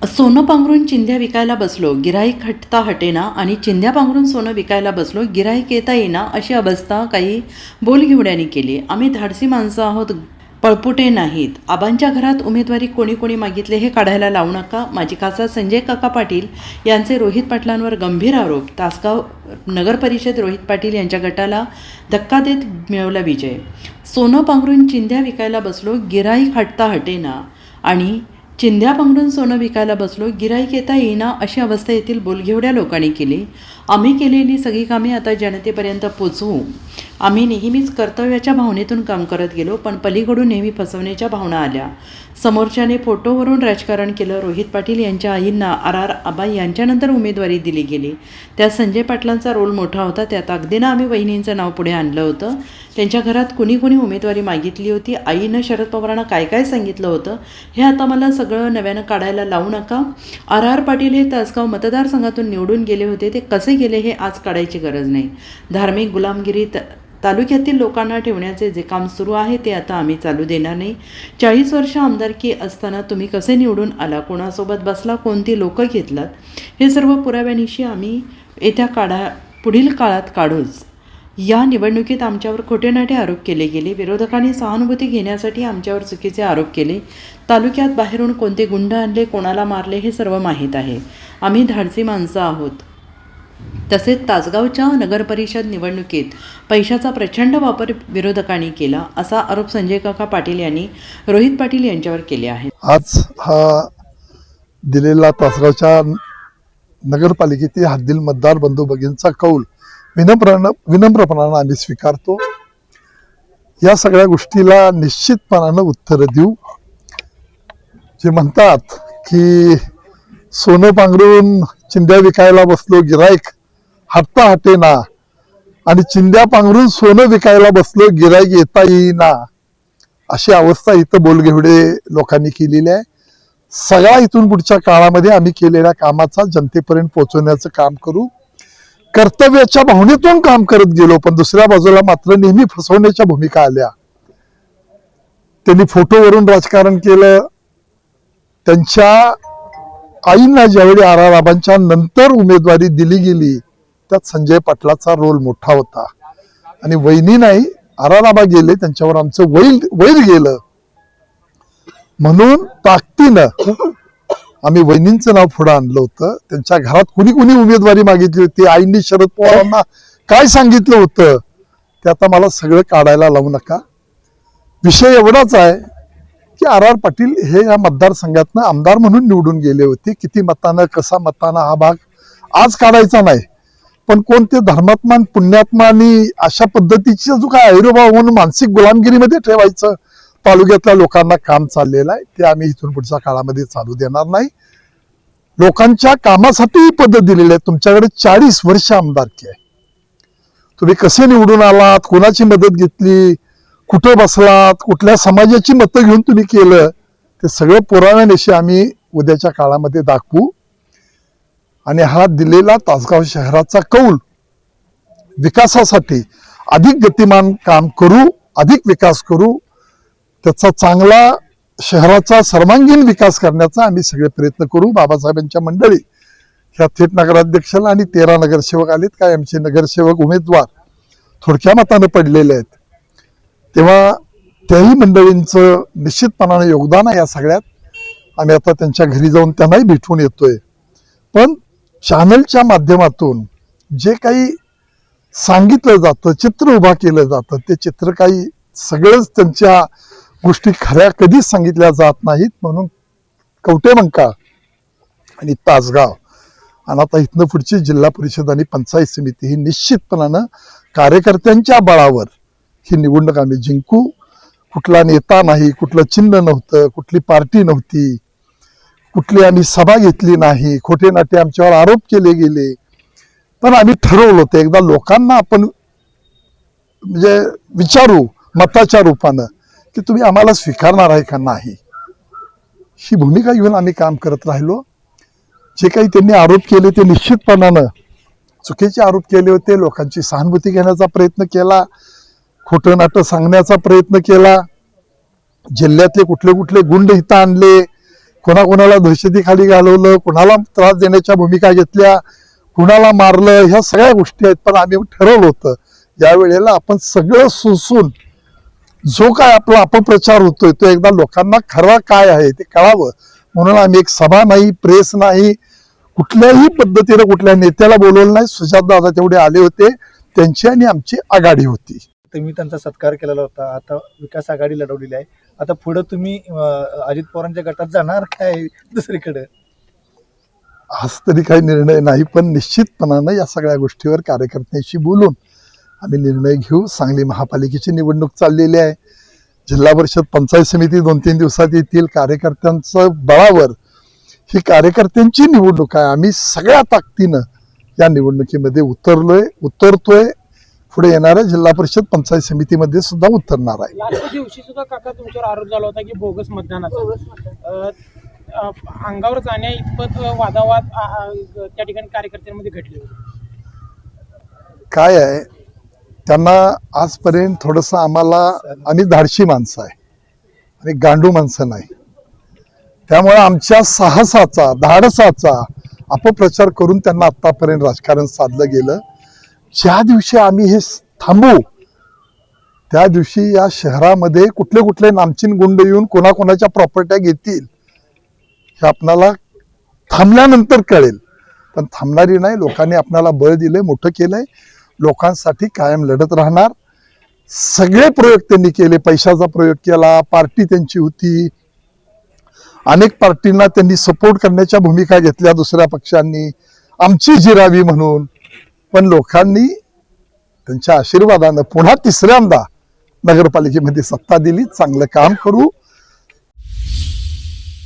सोनं पांघरून चिंध्या विकायला बसलो, गिऱ्हाईक हटता हटेना आणि चिंध्या पांघरून सोनं विकायला बसलो, गिऱ्हाईक येता येईना अशी अवस्था काही बोलघेवड्यांनी केली. आम्ही धाडसी माणसं आहोत, पळपुटे नाहीत. आबांच्या घरात उमेदवारी कोणी कोणी मागितले हे काढायला लावू नका. माजी खासदार संजय काका पाटील यांचे रोहित पाटलांवर गंभीर आरोप. तासगाव नगर परिषद रोहित पाटील यांच्या गटाला धक्का देत मिळवला विजय. सोनं पांघरून चिंध्या विकायला बसलो, गिऱ्हाईक हटता हटेना आणि चिंध्या पांघरून सोनं विकायला बसलो, गिऱ्हाईक येता येईना अशी अवस्था येथील बोलघेवड्या लोकांनी केली. आम्ही केलेली सगळी कामे आता जनतेपर्यंत पोचवू. आम्ही नेहमीच कर्तव्याच्या भावनेतून काम करत गेलो, पण पलीकडून नेहमी फसवण्याच्या भावना आल्या. समोरच्याने फोटोवरून राजकारण केलं. रोहित पाटील यांच्या आईंना आर आबा यांच्यानंतर उमेदवारी दिली गेली. त्यात संजय पाटलांचा रोल मोठा होता. त्यात अगदीनं आम्ही वहिनींचं नाव पुढे आणलं होतं. त्यांच्या घरात कुणी कुणी उमेदवारी मागितली होती, आईनं शरद पवारांना काय काय सांगितलं होतं हे आता मला सगळं नव्यानं काढायला लावू नका. आर पाटील हे तासगाव मतदारसंघातून निवडून गेले होते, ते कसे गेले हे आज काढायची गरज नाही. धार्मिक गुलामगिरी तालुक्यातील लोकांना ठेवण्याचे जे काम सुरू आहे ते आता आम्ही चालू देणार नाही. 40 वर्ष आमदारकी असताना तुम्ही कसे निवडून आला, कोणासोबत बसला, कोणती लोकं घेतलात, हे सर्व पुराव्यानिशी आम्ही पुढील काळात काढूच. या निवडणुकीत आमच्यावर खोटेनाटे आरोप केले गेले. विरोधकांनी सहानुभूती घेण्यासाठी आमच्यावर चुकीचे आरोप केले. तालुक्यात बाहेरून कोणते गुंड आणले, कोणाला मारले हे सर्व माहीत आहे. आम्ही धाडसी माणसं आहोत. तसेच तासगावच्या नगरपरिषद निवडणुकीत पैशाचा प्रचंड वापर विरोधकांनी केला असा आरोप संजय काका पाटील यांनी रोहित पाटील यांच्यावर केले आहे. आज हा दिलेला तासगावच्या नगरपालिकेतील हद्दील मतदार बंधू भगिनींचा कौल विनम्रपणानं आम्ही स्वीकारतो. या सगळ्या गोष्टीला निश्चितपणानं उत्तर देऊ. जे म्हणतात की सोनं पांघरून चिंध्या विकायला बसलो, गिऱ्हाईक हटता हटेना आणि चिंध्या पांघरून सोनं विकायला बसलो, गिऱ्हाईक येता येईना अशी अवस्था इथं बोलघेवडे लोकांनी केलेली आहे. सगळा इथून पुढच्या काळामध्ये आम्ही केलेल्या कामाचा जनतेपर्यंत पोहोचवण्याचं काम करू. कर्तव्याच्या भावनेतून काम करत गेलो, पण दुसऱ्या बाजूला मात्र नेहमी फसवण्याच्या भूमिका आल्या. त्यांनी फोटोवरून राजकारण केलं. त्यांच्या आईंना ज्यावेळी आर आबांच्या नंतर उमेदवारी दिली गेली त्यात संजय पाटलाचा रोल मोठा होता. आणि वहिनी नाही, आर आबा गेले, त्यांच्यावर आमचं वैर गेलं. म्हणून ताकदीनं आम्ही वहिनींचं नाव पुढे आणलं होतं. त्यांच्या घरात कुणी कुणी उमेदवारी मागितली होती, आईंनी शरद पवारांना काय सांगितलं होतं ते आता मला सगळं काढायला लावू नका. विषय एवढाच आहे की आर पाटील हे या मतदारसंघातनं आमदार म्हणून निवडून गेले होते. किती मतानं, कसा मतानं हा भाग आज काढायचा नाही, पण कोणते धर्मात्मा पुण्यात्मा आणि अशा पद्धतीचा जो काय ऐरोभाव म्हणून मानसिक गुलामगिरीमध्ये ठेवायचं तालुक्यातल्या लोकांना काम चाललेलं आहे ते आम्ही इथून पुढच्या काळामध्ये चालू देणार नाही. लोकांच्या कामासाठी पद दिलेले आहे. तुमच्याकडे 40 वर्ष आमदारकी आहे. तुम्ही कसे निवडून आलात, कोणाची मदत घेतली, कुठे बसलात, कुठल्या समाजाची मतं घेऊन तुम्ही केलं, ते सगळं पुराव्यानिशी आम्ही उद्याच्या काळामध्ये दाखवू. आणि हा दिलेला तासगाव शहराचा कौल विकासासाठी अधिक गतिमान काम करू, अधिक विकास करू. त्याचा चांगला शहराचा सर्वांगीण विकास करण्याचा आम्ही सगळे प्रयत्न करू. बाबासाहेबांच्या मंडळी ह्या थेट नगराध्यक्षाला आणि 13 नगरसेवक आलेत. काय आमचे नगरसेवक उमेदवार थोडक्या मतानं पडलेले आहेत, तेव्हा त्याही मंडळींचं निश्चितपणाने योगदान आहे या सगळ्यात. आम्ही आता त्यांच्या घरी जाऊन त्यांनाही भेटून येतोय. पण चॅनलच्या माध्यमातून जे काही सांगितलं जातं, चित्र उभा केलं जातं, ते चित्र काही सगळंच त्यांच्या गोष्टी खऱ्या कधीच सांगितल्या जात नाहीत. म्हणून कवटेमंका आणि तासगाव आणि आता इथनं पुढची जिल्हा परिषद आणि पंचायत समिती ही निश्चितपणानं कार्यकर्त्यांच्या बळावर ही निवडणूक आम्ही जिंकू. कुठला नेता नाही, कुठलं चिन्ह नव्हतं, कुठली पार्टी नव्हती, कुठली आम्ही सभा घेतली नाही, खोटे नाटे आमच्यावर आरोप केले गेले. पण आम्ही ठरवलं होतं एकदा लोकांना आपण म्हणजे विचारू मताच्या रूपानं की तुम्ही आम्हाला स्वीकारणार आहे का नाही. ही भूमिका घेऊन आम्ही काम करत राहिलो. जे काही त्यांनी आरोप केले ते निश्चितपणानं चुकीचे आरोप केले होते. लोकांची सहानुभूती घेण्याचा प्रयत्न केला, खोटं नाटं सांगण्याचा प्रयत्न केला. जिल्ह्यातले कुठले कुठले गुंड इथं आणले, कोणाकोणाला दहशतीखाली घालवलं, कोणाला त्रास देण्याच्या भूमिका घेतल्या, कुणाला मारलं, ह्या सगळ्या गोष्टी आहेत. पण आम्ही ठरवलं होतं या वेळेला आपण सगळं सुसून जो काय आपला अपप्रचार होतोय तो एकदा लोकांना खरा काय आहे ते कळावं म्हणून आम्ही एक सभा नाही, प्रेस नाही, कुठल्याही पद्धतीने कुठल्या नेत्याला बोलवलं नाही. सुजातदादा तेवढे आले होते, त्यांची आणि आमची आघाडी होती. तुम्ही त्यांचा सत्कार केलेला होता. आता विकास आघाडी लढवलेली आहे. आता पुढे तुम्ही अजित पवारांच्या गटात जाणार काय दुसरीकडे? आज तरी काही निर्णय नाही, पण निश्चितपणानं या सगळ्या गोष्टीवर कार्यकर्त्यांशी बोलून आम्ही निर्णय घेऊ. सांगली महापालिकेची निवडणूक चाललेली आहे. जिल्हा परिषद पंचायत समिती 2-3 दिवसात येतील. कार्यकर्त्यांचं बळावर ही कार्यकर्त्यांची निवडणूक आहे. आम्ही सगळ्या ताकदीनं या निवडणुकीमध्ये उतरतोय. पुढे येणाऱ्या जिल्हा परिषद पंचायत समितीमध्ये सुद्धा उतरणार आहे. लास्ट दिवशी सुद्धा काका तुमच्यावर आरोप झाला होता की बोगस मतदानाचा अंगावर जाण्या इतपत वादावाद त्या ठिकाणी कार्यकर्त्यांमध्ये घडले होते. काय आहे, त्यांना आजपर्यंत थोडंसं आम्ही धाडशी माणसं आहे आणि गांडू माणसं नाही. त्यामुळे आमच्या साहसाचा, धाडसाचा अपप्रचार करून त्यांना आतापर्यंत राजकारण साधलं गेलं. ज्या दिवशी आम्ही हे थांबू त्या दिवशी या शहरामध्ये कुठले कुठले नामचीन गुंड येऊन कोणाकोणाच्या प्रॉपर्ट्या घेतील हे आपणाला थांबल्यानंतर कळेल. पण थांबणारी नाही. लोकांनी आपल्याला बळ दिलंय, मोठं केलंय. लोकांसाठी कायम लढत राहणार. सगळे प्रयोग त्यांनी केले. पैशाचा प्रयोग केला, पार्टी त्यांची होती, अनेक पार्टींना त्यांनी सपोर्ट करण्याच्या भूमिका घेतल्या दुसऱ्या पक्षांनी, आमची जिरावी म्हणून. पण लोकांनी त्यांच्या आशीर्वादानं पुन्हा तिसऱ्यांदा नगरपालिकेमध्ये सत्ता दिली. चांगलं काम करू.